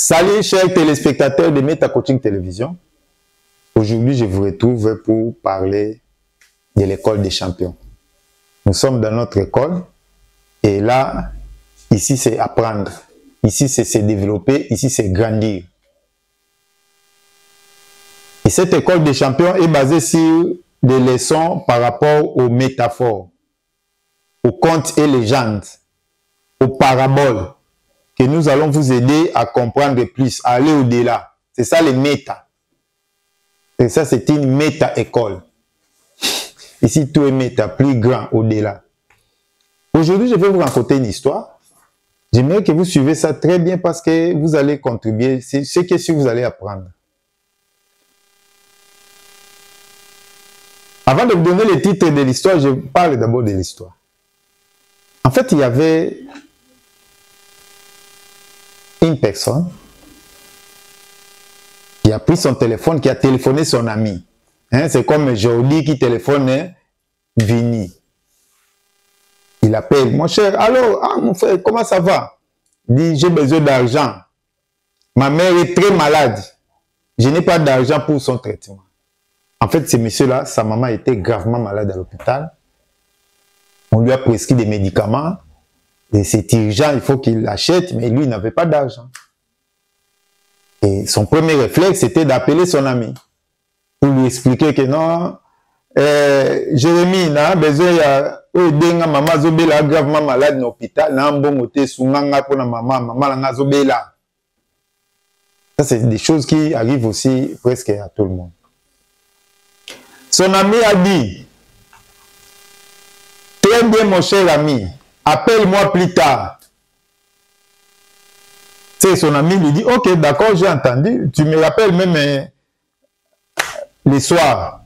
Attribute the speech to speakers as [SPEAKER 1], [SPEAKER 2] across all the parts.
[SPEAKER 1] Salut chers téléspectateurs de Meta Coaching Télévision. Aujourd'hui, je vous retrouve pour parler de l'école des champions. Nous sommes dans notre école et là, ici c'est apprendre, ici c'est se développer, ici c'est grandir. Et cette école des champions est basée sur des leçons par rapport aux métaphores, aux contes et légendes, aux paraboles, que nous allons vous aider à comprendre plus, à aller au-delà. C'est ça les méta. Et ça, c'est une méta-école. Ici, tout est méta, plus grand, au-delà. Aujourd'hui, je vais vous raconter une histoire. J'aimerais que vous suivez ça très bien parce que vous allez contribuer. C'est ce que vous allez apprendre. Avant de vous donner le titre de l'histoire, je parle d'abord de l'histoire. En fait, il y avait une personne qui a pris son téléphone, qui a téléphoné son ami. Hein, c'est comme Jordi qui téléphone Vini. Il appelle, mon cher, alors, mon frère, comment ça va? Il dit, j'ai besoin d'argent. Ma mère est très malade. Je n'ai pas d'argent pour son traitement. En fait, ce monsieur-là, sa maman était gravement malade à l'hôpital. On lui a prescrit des médicaments. Et c'est urgent, il faut qu'il l'achète, mais lui, il n'avait pas d'argent. Et son premier réflexe, c'était d'appeler son ami pour lui expliquer que non, Jérémy, n'a besoin de maman zobela gravement malade dans l'hôpital, n'a bon côté sounganga pour la maman n'a zobela. Ça, c'est des choses qui arrivent aussi presque à tout le monde. Son ami a dit, très bien mon cher ami, appelle-moi plus tard. C'est son ami lui dit, ok, d'accord, j'ai entendu. Tu me rappelles même le soir.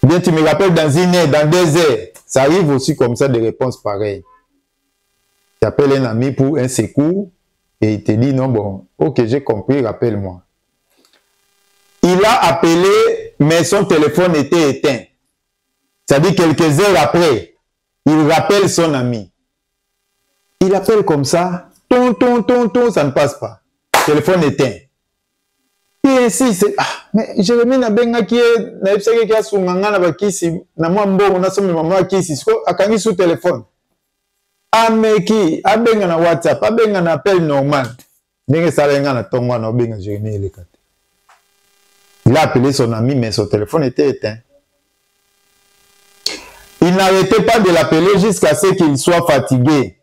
[SPEAKER 1] Bien, tu me rappelles dans une heure, dans 2 heures. Ça arrive aussi comme ça, des réponses pareilles. Tu appelles un ami pour un secours et il te dit, non, bon, ok, j'ai compris, rappelle-moi. Il a appelé, mais son téléphone était éteint. C'est-à-dire quelques heures après, il rappelle son ami. Il appelle comme ça. Ton, ça ne passe pas. Téléphone éteint. Et ainsi, c'est... Ah, mais Jérémy n'a benga qui est... N'a pas qui a son nganga na bakisi. Na moi mbo, on a son maman qui ici. Akangi sous téléphone. Ah, mais qui? A benga na WhatsApp. A benga na appel normal. Benga sa benga na tongwa na benga Jérémy elekate. Il a appelé son ami, mais son téléphone était éteint. Il n'arrêtait pas de l'appeler jusqu'à ce qu'il soit fatigué.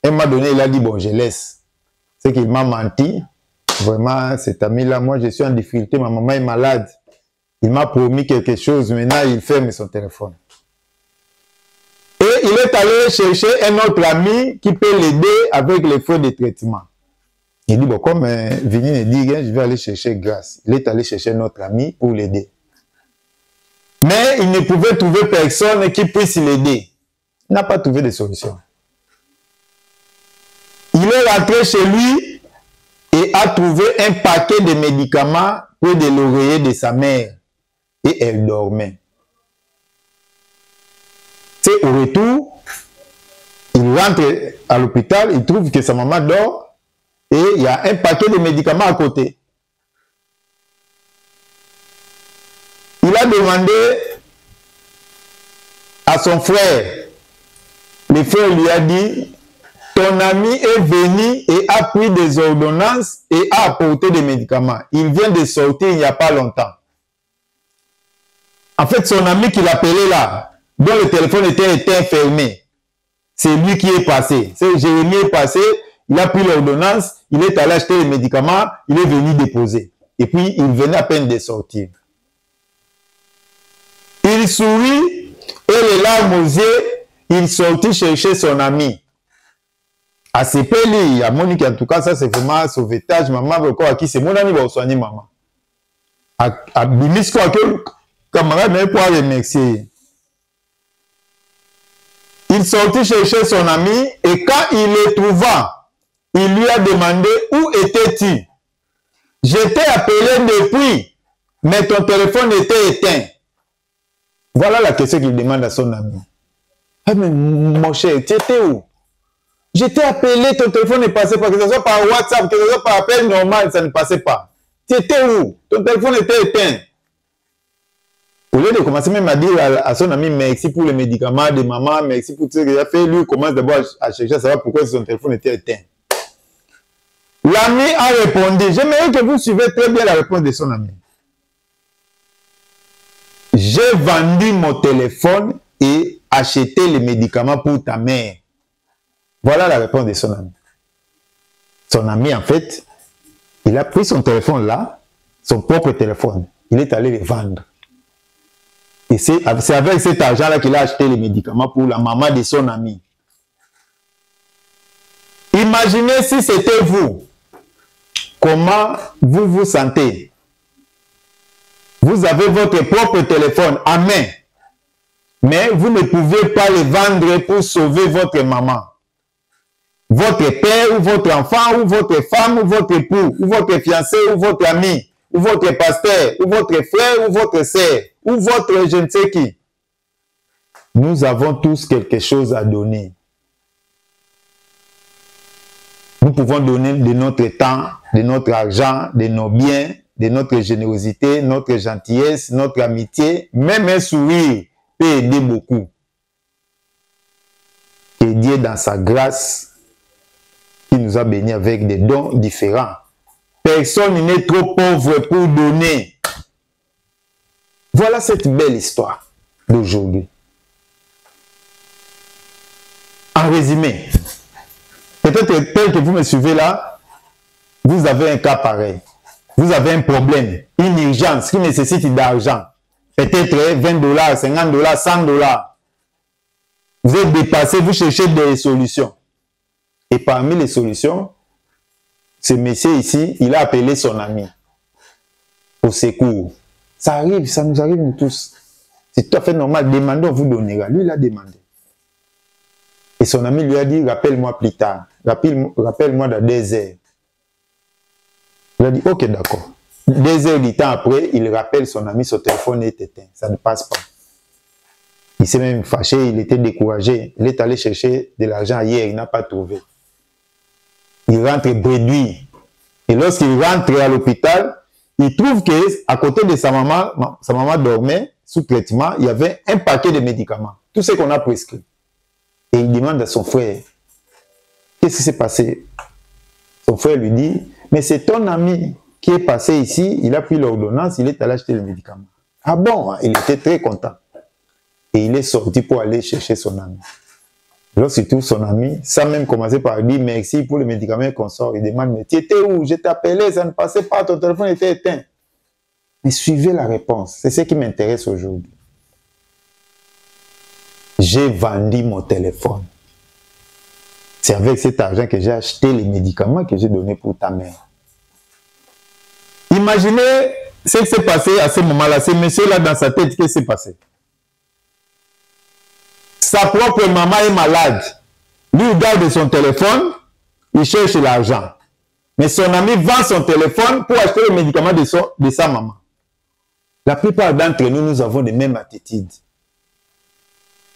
[SPEAKER 1] Et m'a donné, il a dit, bon, je laisse. C'est qu'il m'a menti. Vraiment, cet ami-là, moi, je suis en difficulté. Ma maman est malade. Il m'a promis quelque chose. Maintenant, il ferme son téléphone. Et il est allé chercher un autre ami qui peut l'aider avec les frais de traitement. Il dit, bon, comme Vini me dit, je vais aller chercher grâce. Il est allé chercher un autre ami pour l'aider. Mais il ne pouvait trouver personne qui puisse l'aider. Il n'a pas trouvé de solution. Il est rentré chez lui et a trouvé un paquet de médicaments près de l'oreiller de sa mère. Et elle dormait. C'est au retour, il rentre à l'hôpital, il trouve que sa maman dort et il y a un paquet de médicaments à côté. Il a demandé à son frère. Le frère lui a dit, ton ami est venu et a pris des ordonnances et a apporté des médicaments. Il vient de sortir il n'y a pas longtemps. En fait, son ami qui l'appelait là, dont le téléphone était éteint, fermé, c'est lui qui est passé. C'est Jérémy est passé, il a pris l'ordonnance, il est allé acheter les médicaments, il est venu déposer. Et puis, il venait à peine de sortir. Il sourit et les larmes aux yeux, il sortit chercher son ami. À ce pays, à Monique, en tout cas, ça c'est vraiment un sauvetage. Maman, à qui c'est mon ami va soigner maman. À Bimisco, à quel camarade n'est pas remercier. Il sortit chercher son ami et quand il le trouva, il lui a demandé où étais-tu? J'étais appelé depuis, mais ton téléphone était éteint. Voilà la question qu'il demande à son ami. Eh mais mon cher, tu étais où? Je t'ai appelé, ton téléphone ne passait pas, que ce soit par WhatsApp, que ce soit par appel normal, ça ne passait pas. Tu étais où? Ton téléphone était éteint. Au lieu de commencer même à dire à son ami merci pour les médicaments de maman, merci pour tout ce qu'il a fait, lui commence d'abord à chercher à savoir pourquoi son téléphone était éteint. L'ami a répondu. J'aimerais que vous suivez très bien la réponse de son ami. J'ai vendu mon téléphone et acheté les médicaments pour ta mère. Voilà la réponse de son ami. Son ami, en fait, il a pris son téléphone là, son propre téléphone. Il est allé le vendre. Et c'est avec cet argent-là qu'il a acheté les médicaments pour la maman de son ami. Imaginez si c'était vous. Comment vous vous sentez? Vous avez votre propre téléphone à main, mais vous ne pouvez pas le vendre pour sauver votre maman. Votre père ou votre enfant ou votre femme ou votre époux ou votre fiancé ou votre ami ou votre pasteur ou votre frère ou votre sœur ou votre je ne sais qui. Nous avons tous quelque chose à donner. Nous pouvons donner de notre temps, de notre argent, de nos biens, de notre générosité, notre gentillesse, notre amitié, même un sourire peut aider beaucoup. Que Dieu, dans sa grâce, qui nous a bénis avec des dons différents. Personne n'est trop pauvre pour donner. Voilà cette belle histoire d'aujourd'hui. En résumé, peut-être tel que vous me suivez là, vous avez un cas pareil. Vous avez un problème, une urgence qui nécessite d'argent. Peut-être 20 $, 50 $, 100 $. Vous êtes dépassé, vous cherchez des solutions. Et parmi les solutions, ce monsieur ici, il a appelé son ami au secours. Ça arrive, ça nous arrive nous tous. C'est tout à fait normal. Demandons, vous donnera. Lui, il a demandé. Et son ami lui a dit, rappelle-moi plus tard. Rappelle-moi dans 2 heures. Il a dit, ok, d'accord. 2 heures du temps après, il rappelle son ami, son téléphone est éteint. Ça ne passe pas. Il s'est même fâché, il était découragé. Il est allé chercher de l'argent ailleurs, il n'a pas trouvé. Il rentre bredouille. Et lorsqu'il rentre à l'hôpital, il trouve qu'à côté de sa maman dormait sous traitement, il y avait un paquet de médicaments. Tout ce qu'on a prescrit. Et il demande à son frère, qu'est-ce qui s'est passé? Son frère lui dit, mais c'est ton ami qui est passé ici, il a pris l'ordonnance, il est allé acheter le médicament. Ah bon? Il était très content. Et il est sorti pour aller chercher son ami. Lorsqu'il trouve son ami, sans même commencer par dire merci pour le médicament qu'on sort, il demande, mais tu étais où? Je t'ai appelé, ça ne passait pas, ton téléphone était éteint. Mais suivez la réponse, c'est ce qui m'intéresse aujourd'hui. J'ai vendu mon téléphone. C'est avec cet argent que j'ai acheté les médicaments que j'ai donnés pour ta mère. Imaginez ce qui s'est passé à ce moment-là. Ce monsieur-là, dans sa tête, qu'est-ce qui s'est passé? Sa propre maman est malade. Lui, il garde son téléphone, il cherche l'argent. Mais son ami vend son téléphone pour acheter le médicament de sa maman. La plupart d'entre nous, nous avons les mêmes attitudes.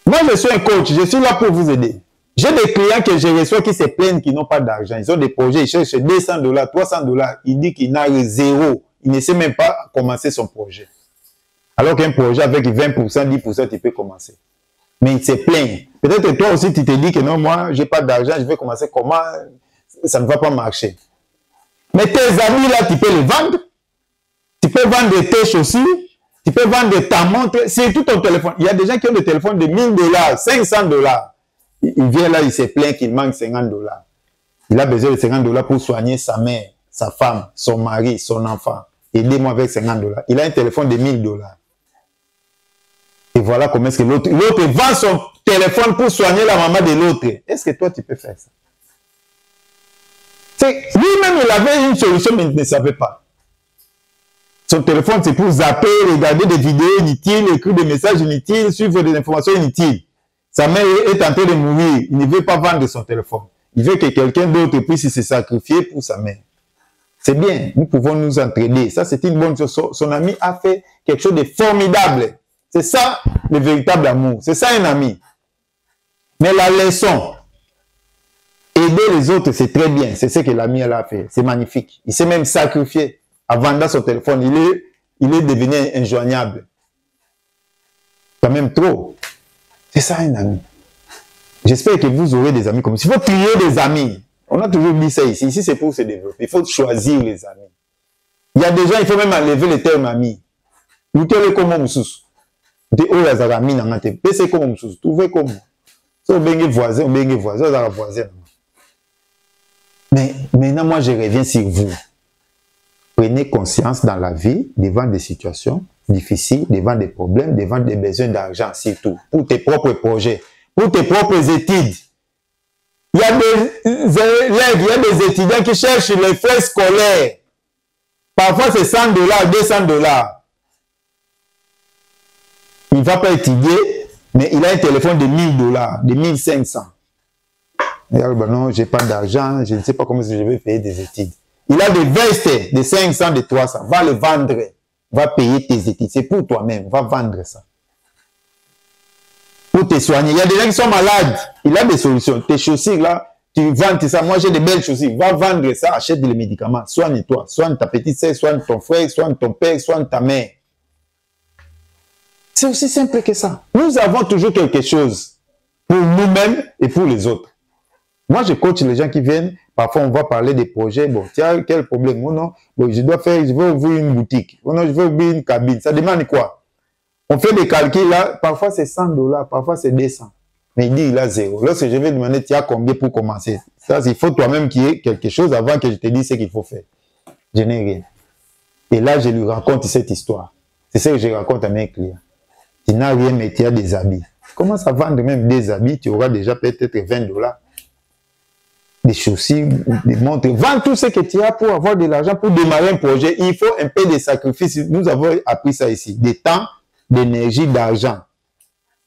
[SPEAKER 1] Moi, je suis un coach, je suis là pour vous aider. J'ai des clients que je reçois qui se plaignent qu'ils n'ont pas d'argent. Ils ont des projets, ils cherchent 200 $, 300 $. Ils disent qu'il n'a zéro. Il ne sait même pas commencer son projet. Alors qu'un projet avec 20%, 10%, tu peux commencer. Mais il se plaignent. Peut-être toi aussi, tu te dis que non, moi, je n'ai pas d'argent, je vais commencer comment? Ça ne va pas marcher. Mais tes amis, là, tu peux les vendre. Tu peux vendre tes chaussures. Tu peux vendre ta montre. C'est tout ton téléphone. Il y a des gens qui ont des téléphones de 1000 $, 500 $. Il vient là, il se plaint qu'il manque 50 $. Il a besoin de 50 $ pour soigner sa mère, sa femme, son mari, son enfant. Aidez-moi avec 50 $. Il a un téléphone de 1000 $. Et voilà comment est-ce que l'autre vend son téléphone pour soigner la maman de l'autre. Est-ce que toi, tu peux faire ça? Lui-même, il avait une solution, mais il ne savait pas. Son téléphone, c'est pour zapper, regarder des vidéos inutiles, écrire des messages inutiles, suivre des informations inutiles. Sa mère est en train de mourir. Il ne veut pas vendre son téléphone. Il veut que quelqu'un d'autre puisse se sacrifier pour sa mère. C'est bien, nous pouvons nous entraider. Ça, c'est une bonne chose. Son ami a fait quelque chose de formidable. C'est ça, le véritable amour. C'est ça, un ami. Mais la leçon Aider les autres, c'est très bien. C'est ce que l'ami a fait. C'est magnifique. Il s'est même sacrifié à vendre son téléphone. Il est devenu injoignable. Quand même trop. C'est ça un ami. J'espère que vous aurez des amis comme ça. Il faut trier des amis. On a toujours dit ça ici. Ici, c'est pour se développer. Il faut choisir les amis. Il y a des gens, il faut même enlever le terme ami. Vous trouvez comme un sous. De haut, les amis, dans la tête. C'est comme un sous. Trouvez comme. Si on est voisin, on est voisin, on est voisin. Mais maintenant, moi, je reviens sur vous. Prenez conscience dans la vie, devant des situations difficiles, devant des problèmes, devant des besoins d'argent, surtout, pour tes propres projets, pour tes propres études. Il y a des élèves, il y a des étudiants qui cherchent les frais scolaires. Parfois, c'est $100, $200. Il ne va pas étudier, mais il a un téléphone de $1000, de 1500. Et alors, ben non, je n'ai pas d'argent, je ne sais pas comment je vais payer des études. Il a des vestes de 500, de 300. Va le vendre. Va payer tes études. C'est pour toi-même. Va vendre ça. Pour te soigner. Il y a des gens qui sont malades. Il a des solutions. Tes chaussures là, tu vends ça. Moi, j'ai des belles chaussures. Va vendre ça. Achète des médicaments. Soigne-toi. Soigne ta petite sœur, soigne ton frère, soigne ton père, soigne ta mère. C'est aussi simple que ça. Nous avons toujours quelque chose pour nous-mêmes et pour les autres. Moi, je coach les gens qui viennent. Parfois, on va parler des projets. Bon, tiens, quel problème? Oh non, bon, je veux ouvrir une boutique. Oh non, je veux ouvrir une cabine. Ça demande quoi? On fait des calculs là. Parfois, c'est $100. Parfois, c'est 200. Mais il dit, il a 0. Lorsque je vais demander, tu as combien pour commencer? Ça, il faut toi-même qu'il y ait quelque chose avant que je te dise ce qu'il faut faire. Je n'ai rien. Et là, je lui raconte cette histoire. C'est ce que je raconte à mes clients. Tu n'as rien, mais tu as des habits. Commence à vendre même des habits. Tu auras déjà peut-être $20. Des chaussures, des montres. Vends tout ce que tu as pour avoir de l'argent, pour démarrer un projet. Il faut un peu de sacrifice. Nous avons appris ça ici. Des temps, d'énergie, d'argent.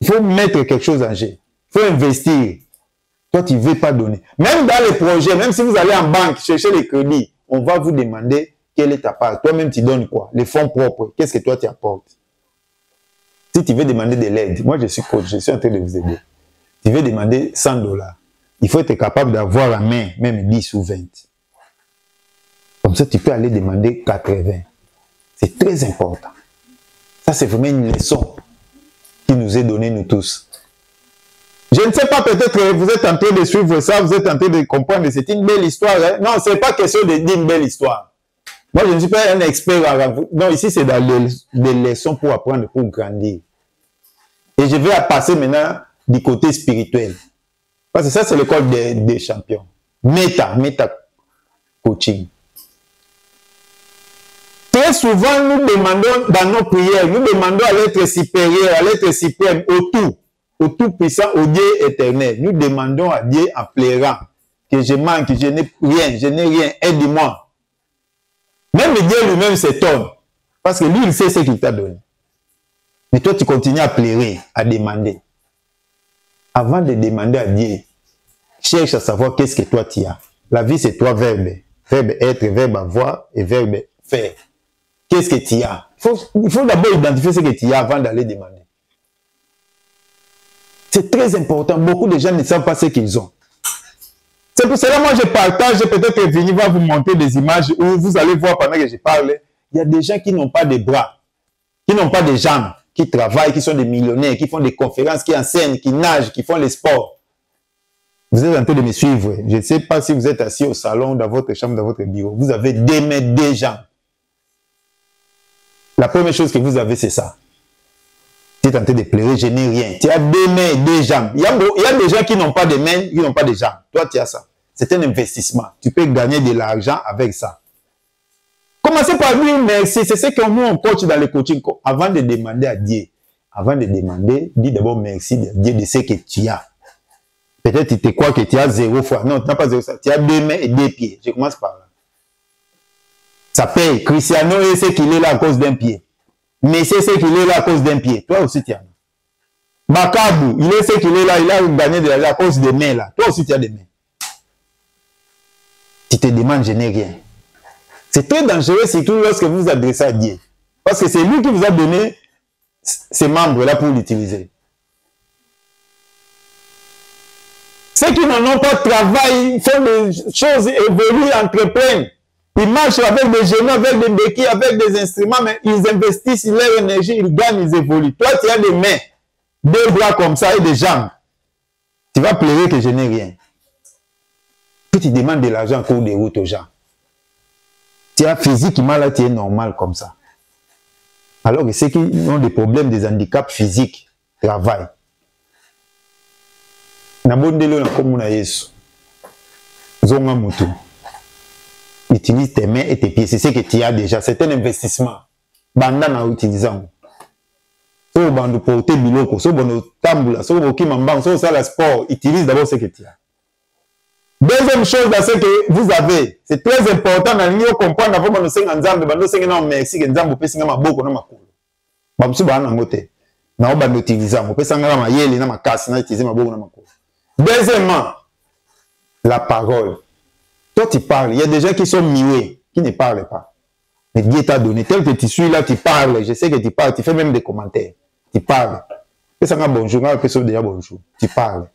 [SPEAKER 1] Il faut mettre quelque chose en jeu. Il faut investir. Toi, tu ne veux pas donner. Même dans les projets, même si vous allez en banque chercher les crédits, on va vous demander quelle est ta part. Toi-même, tu donnes quoi? Les fonds propres. Qu'est-ce que toi, tu apportes? Si tu veux demander de l'aide, moi, je suis coach, je suis en train de vous aider. Tu veux demander $100. Il faut être capable d'avoir en main même 10 ou 20. Comme ça, tu peux aller demander 80. C'est très important. Ça, c'est vraiment une leçon qui nous est donnée, nous tous. Je ne sais pas, peut-être que vous êtes en train de suivre ça, vous êtes en train de comprendre que c'est une belle histoire. Hein? Non, ce n'est pas question de dire une belle histoire. Moi, je ne suis pas un expert. Non, ici, c'est dans des leçons pour apprendre, pour grandir. Et je vais passer maintenant du côté spirituel. Parce que ça, c'est l'école des champions. Méta coaching. Très souvent, nous demandons dans nos prières, nous demandons à l'être supérieur, à l'être suprême, au tout-puissant, au Dieu éternel. Nous demandons à Dieu en pleurant que je manque, que je n'ai rien, aide-moi. Même Dieu lui-même s'étonne. Parce que lui, il sait ce qu'il t'a donné. Mais toi, tu continues à pleurer, à demander. Avant de demander à Dieu, cherche à savoir qu'est-ce que toi tu as. La vie, c'est trois verbes. Verbe être, verbe avoir et verbe faire. Qu'est-ce que tu as? Il faut d'abord identifier ce que tu as avant d'aller demander. C'est très important. Beaucoup de gens ne savent pas ce qu'ils ont. C'est pour cela que moi, je partage, peut-être Vini va vous montrer des images où vous allez voir pendant que je parle. Il y a des gens qui n'ont pas de bras, qui n'ont pas de jambes, qui travaillent, qui sont des millionnaires, qui font des conférences, qui enseignent, qui nagent, qui font les sports. Vous êtes en train de me suivre. Je ne sais pas si vous êtes assis au salon, dans votre chambre, dans votre bureau. Vous avez 2 mains, 2 jambes. La première chose que vous avez, c'est ça. Tu es en train de pleurer, je n'ai rien. Tu as 2 mains et 2 jambes. Il y a des gens qui n'ont pas de mains, qui n'ont pas de jambes. Toi, tu as ça. C'est un investissement. Tu peux gagner de l'argent avec ça. Commencez par dire merci. C'est ce que nous, on coach dans le coaching. Avant de demander à Dieu, avant de demander, dis d'abord merci à Dieu de ce que tu as. Peut-être tu te crois que tu as 0 fois. Non, tu n'as pas 0 fois. Tu as 2 mains et 2 pieds. Je commence par là. Ça paye. Cristiano est ce qu'il est là à cause d'un pied. Messi est ce qu'il est là à cause d'un pied. Toi aussi, tu as. Bakabou, il est ce qu'il est là, il a gagné de l'argent à cause des mains là. Toi aussi, tu as des mains. Tu te demandes, je n'ai rien. C'est très dangereux, surtout lorsque vous vous adressez à Dieu. Parce que c'est lui qui vous a donné ces membres-là pour l'utiliser. Ceux qui n'en ont pas travaillé, font des choses, évoluent, entreprennent. Ils marchent avec des genoux, avec des béquilles, avec des instruments, mais ils investissent leur énergie, ils gagnent, ils évoluent. Toi, tu as des mains, deux bras comme ça et des jambes. Tu vas pleurer que je n'ai rien. Puis tu demandes de l'argent en cours de route aux gens. Tu as physiquement là, tu es normal comme ça. Alors que ceux qui ont des problèmes, des handicaps physiques, travaillent. Nabondelo na komuna Yesu. Zonga mutu. Utilise tes mains et tes pieds. C'est ce que tu as déjà. C'est un investissement. Banda na utilisant. So bando porter biloko, so bando tambula, so boki mambang, so ça la sport, utilise d'abord ce que tu as. Deuxième chose dans ce que vous avez, c'est très important dans l'union comprendre avant bando senga nzambe, bando senga na merci que nzambe pe singa maboko na makolo. Bamsu ba na ngote. Na bando utilisant, mo pe sanga na mayele na makasi na utiliser maboko na makolo. Deuxièmement, la parole. Toi, tu parles. Il y a des gens qui sont muets, qui ne parlent pas. Mais Dieu t'a donné. Tel que tu suis là, tu parles. Je sais que tu parles. Tu fais même des commentaires. Tu parles. Et ça va bonjour. Déjà bonjour. Tu parles.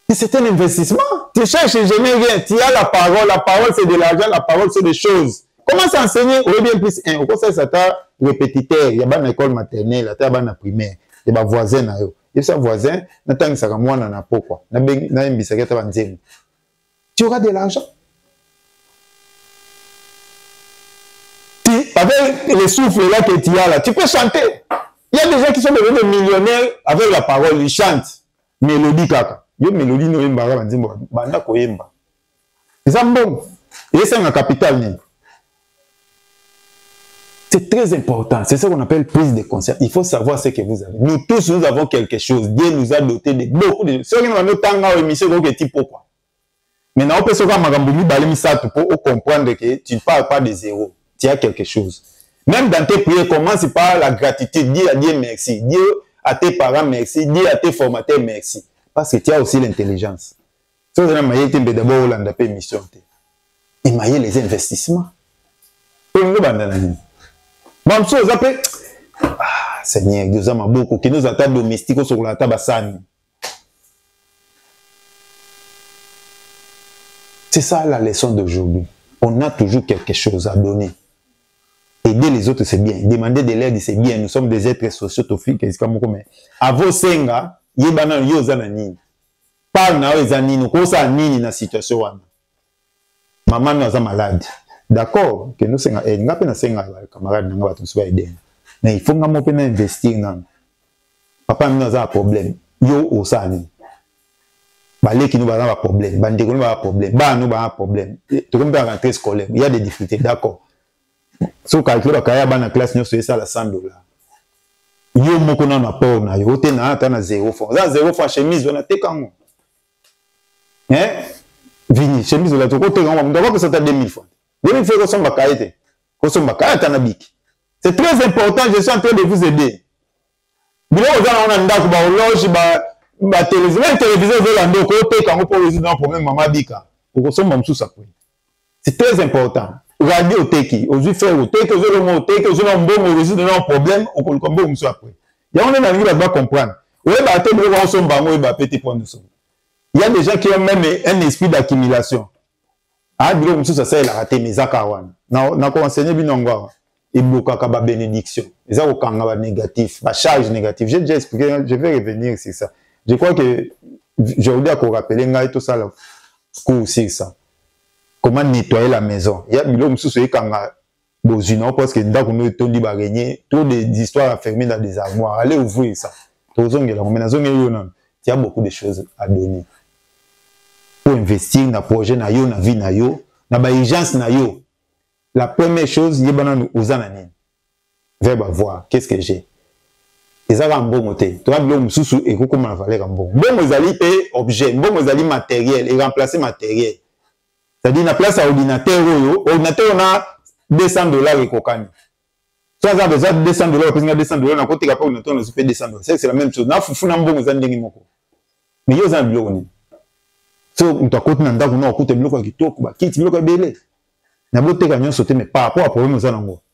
[SPEAKER 1] Et c'est un investissement. Tu cherches, je n'ai rien. Tu as la parole. La parole, c'est de l'argent. La parole, c'est des choses. Comment s'enseigner? Ou bien plus un. Au conseil, ça t'a répétiteur. Il y a une école maternelle. Il y a une primaire. Il y a des voisins. Et ce voisin, tu auras de l'argent. Avec les souffles là que tu as là, tu peux chanter. Il y a des gens qui sont devenus millionnaires avec la parole, ils chantent. Mélodie kaka. Yo mélodie no yemba ba nzimbo banda ko yemba. C'est bon. Et c'est un capital. C'est très important. C'est ça qu'on appelle prise de conscience. Il faut savoir ce que vous avez. Nous tous, nous avons quelque chose. Dieu nous a doté de beaucoup de choses. Ceux qui nous ont tant émission, pourquoi? Maintenant, on peut se faire pour comprendre que tu ne parles pas de zéro. Tu as quelque chose. Même dans tes prières, commence par la gratitude. Dis à Dieu merci. Dis à tes parents merci. Dis à tes formateurs merci. Parce que tu as aussi l'intelligence. Si vous avez d'abord la émission, et les investissements. Bon, Seigneur, Dieu a beaucoup qui nous attend domestiques sur la tabassane. C'est ça la leçon d'aujourd'hui. On a toujours quelque chose à donner. Aider les autres, c'est bien. Demander de l'aide, c'est bien. Nous sommes des êtres sociaux, mais à vos senga, yebana yozanani. Parle na ozanini, kosa nini na situation wana. Maman nous a malade. D'accord, que nous sommes camarades, mais il faut que nous investir. Papa, nous avons un problème. Yo, au sani. Balé qui nous a un problème. Bandé qui nous a un problème. Bah, nous avons un problème. Tout le monde a rentré scolaire. Il y a des difficultés. D'accord. Si vous calculez que la classe, nous sommes à $100. Yo, mon qu'on a un apport. Yo, t'es na 0 francs. 0 francs chemise, on a té quand même. Hein? Vini, chemise, on a tout côté. On doit pas que ça t'a 2000 francs. C'est très important, je suis en train de vous aider. C'est très important. Regardez au teki, aux yeux faire au teki, aux yeux au teki, aux yeux au bon, aux yeux de nos problèmes, au combo, on après. Il y a un ami qui va comprendre. Il y a des gens qui ont même un esprit d'accumulation. Ah, bilo ça c'est la raté mes akawana. Na ko enseigner binongwa. Et beaucoup de bénédiction. Ils ont aucun négatif, la charge négative. J'ai déjà expliqué, je vais revenir sur ça. Je crois que j'ai oublié de rappeler tout ça là. Sur ça. Comment nettoyer la maison. Il y a bilo msusu ekanga bozina parce que ndako no tondi ba gagner trop d'histoires enfermées dans des armoires. Allez ouvrir ça. Tozongela ko menazo ngeyona. Il y a beaucoup de choses à donner. Pour investir dans le projet, dans la vie, dans l'urgence. La première chose, c'est que verbe voir. Qu'est-ce que j'ai? Et ça va en bon côté. Tu vas me dire, et comment la valeur en bon. Bon, vous allez payer objet, bon, vous allez matériel, et remplacer matériel. C'est-à-dire, la place à ordinateur, on a $200 et cocagne. Si vous avez besoin de $200, parce que $200, on a côté capable, on a fait $200. C'est la même chose. Na fufu na bon, vous allez dire, mais vous avez besoin. So, on doit continuer à nous écouter le bloc qui toque, qui le bloc belé. N'a pas été gagné sauter, mais par rapport à problème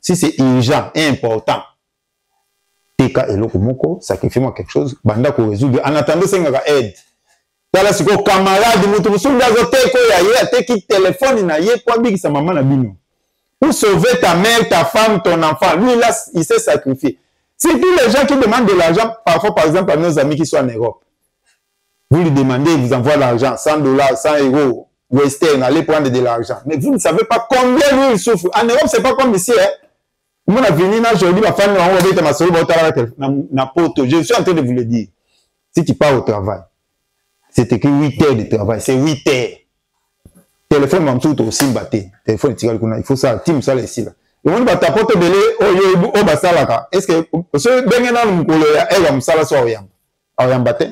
[SPEAKER 1] si c'est urgent et important, TK et le moko sacrifie-moi quelque chose, banda ko résoudre. En attendant, c'est une aide. tala siko camarade mutu musungu azoteko ya ye ateki téléphone na ye pour bikisa maman na bino. Pour sauver ta mère, ta femme, ton enfant. Lui, là, il s'est sacrifié. C'est tous les gens qui demandent de l'argent, parfois, par exemple, à nos amis qui sont en Europe. Vous lui demandez, il vous envoie l'argent, 100 $, 100 €, Western, allez prendre de l'argent. Mais vous ne savez pas combien lui, il souffre. En Europe, c'est pas comme ici, hein. Moi, je suis venu aujourd'hui, ma femme, je suis en train de vous le dire. Si tu pars au travail, c'est écrit 8 heures de travail, c'est 8 heures. Téléphone mamsou to simbaté téléphone tikali kuna il faut ça team ça ici là et on va tapoter belé o basalaka est-ce que ce bengena mukolo ya ela musala so oyamba te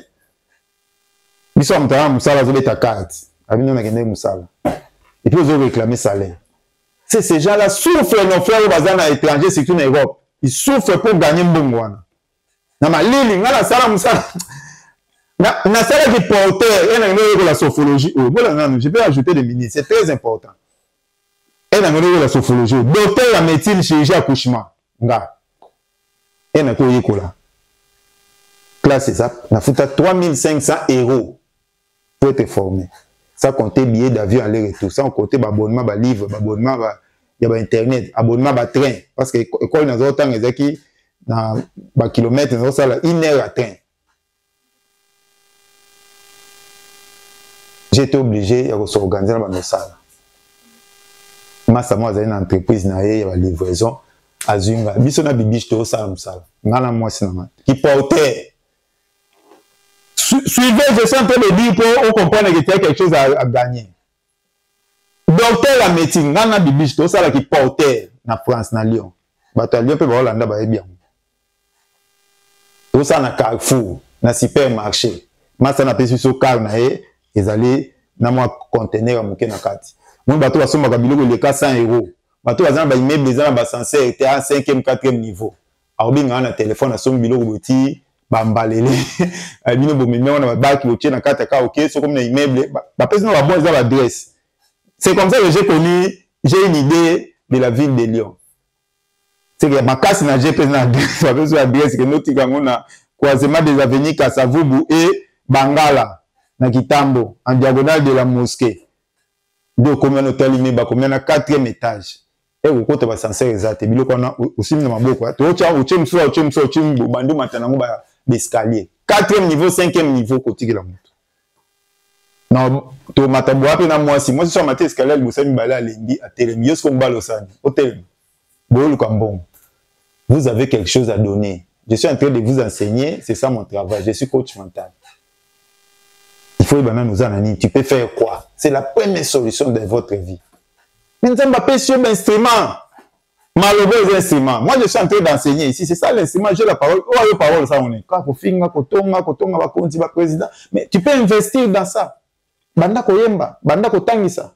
[SPEAKER 1] biso mtara musala zo beta carte abino na kende musala et puis ils ont réclamé salaire. C'est ces gens là souffrent nos frères bazana étrangers surtout en Europe, ils souffrent pour gagner mbongo wana na malili ngala sala musala. Na salle de porteur, elle a une la sophologie. Je peux ajouter des minutes, c'est très important. Elle a une la sophologie. Docteur la médecine, chirurgie, accouchement. Elle a une classe, c'est ça. On a foutu 3500 € pour être formé. Ça comptait billet d'avion aller-retour. Ça, on comptait abonnement, livre, abonnement, il y a internet, abonnement, train. Parce que l'école, dans autant de qui, dans kilomètres, dans 1 heure à train. J'étais obligé de s'organiser dans nos salles. Moi, ça m'a une entreprise, il y a une livraison à Zunga. Je suis un bibiche de salle. Qui portait. Suivez, je suis en train de dire pour comprendre qu'il y a quelque chose à gagner. Docteur la médecine, il y a un bibiche de salle qui portait en France, à Lyon. Lyon peut avoir bien. Tout ça, dans Carrefour, dans le supermarché. Moi, ça n'a pas su sur car, ils allaient dans mon conteneur à Mouké Nakati. Mon bateau a sommet à Biloko, il est 100 €. Bateau a un immeuble, les gens censés être à 5e, 4e niveau. Alors, bien, on a un téléphone à son Biloko, Bambalele. A Bino Bomimé, on a un bac qui est dans 4 ok, c'est comme un immeuble. La personne a bonne adresse. C'est comme ça que j'ai connu, j'ai une idée de la ville de Lyon. C'est que ma casse n'a jamais d'adresse, la personne adresse que nous avons un croisement des avenirs Kassavoubou et Bangala. Na Kitambo, en diagonale de la mosquée. Donc, combien d'hôtel il y a, combien de 4e étage. Et vous comptez pas censé exact. Et bien, on a aussi mis dans ma boucle. Tu as bandou maintenant d'escalier. 4e niveau, 5e niveau, côté de la moto. Non, tu m'as taboué na moi si moi je suis maté escalier, vous savez bala lendi à Télémi, yo comme balosani. Hôtel. Bon Kambon. Vous avez quelque chose à donner. Je suis en train de vous enseigner, c'est ça mon travail. Je suis coach mental. Il faut nous en tu peux faire quoi? C'est la première solution de votre vie. Maintenant, on va sur l'instrument. Malheureux instrument. Moi, je suis en train d'enseigner ici. C'est ça l'instrument. J'ai la parole. Oh, la parole, ça, on est. Quand finga, kotonga, président. Mais tu peux investir dans ça. Banda koyemba, banda kotangisa.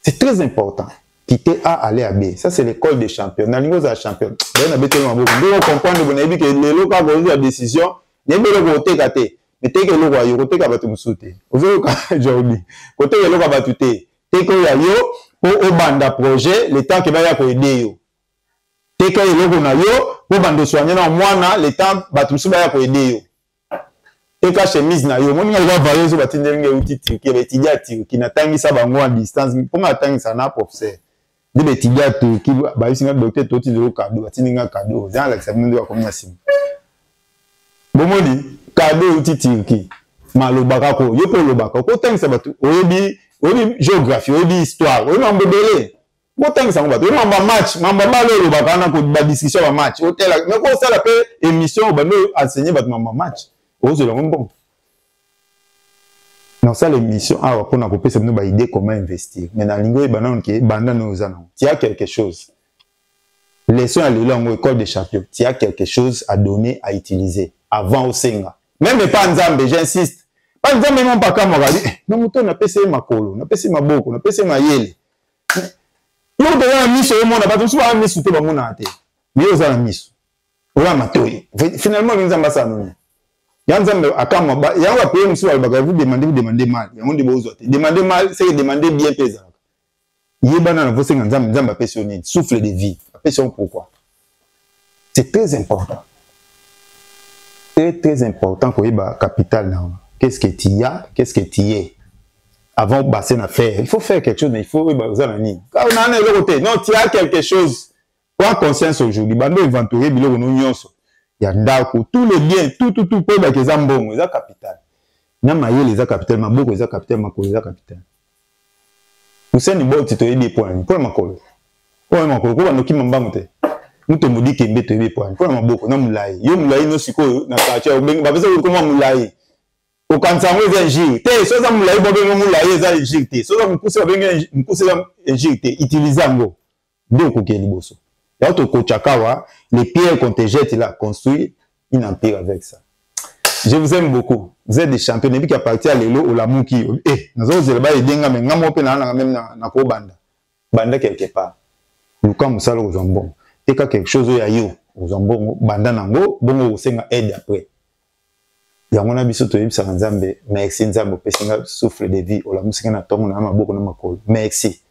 [SPEAKER 1] C'est très important. Quitter A, aller à B. Ça, c'est l'école des champions. Dans l'école des champions. On comprend que les locaux ont la décision. Il y a des côtés gâtés. Mais t'es que le roi, il côté qu'à tout sauter. Vous avez aujourd'hui. Côté que le roi va tout t'es que yo pour au banda projet, le temps que va y a pour aider yo. T'es que le roi na yo pour banda soigner dans moi le temps va tout va y a pour aider yo. T'es que chemise na yo, mon gars va varier sur batinde nge outil qui va étudier qui n'attend ça bango en distance. Pour attendre ça na professeur. De étudier qui va ici un docteur tout de cadeau, batinde nga cadeau. Dans l'examen de combien sim. Bon modi cadeau outil qui malobaka ko yo pour lobaka ko tang ça batu obi géographie obi histoire obi mbebele ko tang ça batu mamba match mamba malo lobaka na ko ba discussion ba match hôtel mais ko ça la pe émission ba no enseigner batu mamba match o c'est le bon non ça l'émission ah pour na ko pesa no ba idée comment investir mais dans lingo ba non ke banda no zana tu as quelque chose leçon à l'école école des champions tu as quelque chose à donner à utiliser avant au Senga. Même pas Nzambe, j'insiste. Pas Nzambe, même pas comme on va dire. Non, on a passé ma colo, on a passé ma boko, on a passé ma yele. Yo, on a mis sur le monde, on a mis sur tout le monde. Mais on a mis. On a mis. Finalement, Nzambe, ça nous. Nzambe, à quand il y a un pays, vous demandez mal. Il y a un débat aux autres. Demander mal, c'est demander bien pesant. Il y a un vous savez, Nzambe a passionné. Souffle de vie. Passion pourquoi? C'est très important. Très important que le capital qu'est-ce que tu y as, qu'est-ce que tu es. Avant de passer à faire, il faut faire quelque chose, mais il faut vous allez quand on a un côté, non, tu as quelque chose. Prends conscience aujourd'hui, bando inventorier bilo no nyonso. Ya ndako, tout le bien, tout pour ba keza mbongo, eza capital. Na maye les capital, maboko eza capital, makolo eza capital. Useni bo tito yebi point, pour makolo. Pour makolo ko banoki mambango te. Muto mudi kembe to yebi point, pour maboko na mulai. Yo mulai no siko na kacha obenga ba pesa ko mulai. Au kansango eza injire. Te so za mulai bo benga mulai eza injire te. So za mukuse ba benga mukuse za injire te. Utiliser ngo. Donc ok liboso. Les pierres qu'on te jette là, construire un empire avec ça. Je vous aime beaucoup. Vous êtes des champions. Depuis qu'il y a parti à l'élo, au lamouki, nous avons dit que nous avons même banda. Banda quelque part. Nous comme ça, nous avons bon. Et quand quelque chose est yo, nous avons bon. Banda nango, bon, nous avons aide après. Il y a mon ami sur toi, ça nzambe. Merci nzambe, pesinga souffle de vie. Au lamouki na tomo na maboko na makolo. Merci.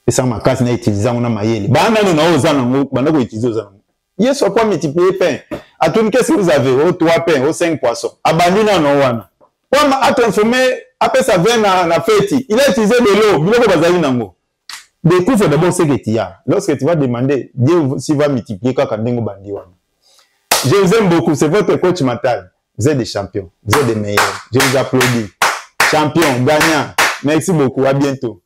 [SPEAKER 1] Et ça m'a cassé na utiliser on a maïeli. Banda nous na ozana ngo, banda ko utiliser ozana. Yes, soit pas multiplier pain. À tout qu'est-ce que vous avez? Au 3 pains, au 5 poissons. Abandonné non wana. Comme a transformé après ça vient na fête. Il a utilisé de l'eau, biloko bazali nango. Découvre d'abord ce que tu as. Lorsque tu vas demander, Dieu s'il va multiplier quand ndengo bandi wana. Je vous aime beaucoup, c'est votre coach Matal. Vous êtes des champions, vous êtes des meilleurs. Je vous applaudis. Champion, gagnant. Merci beaucoup, à bientôt.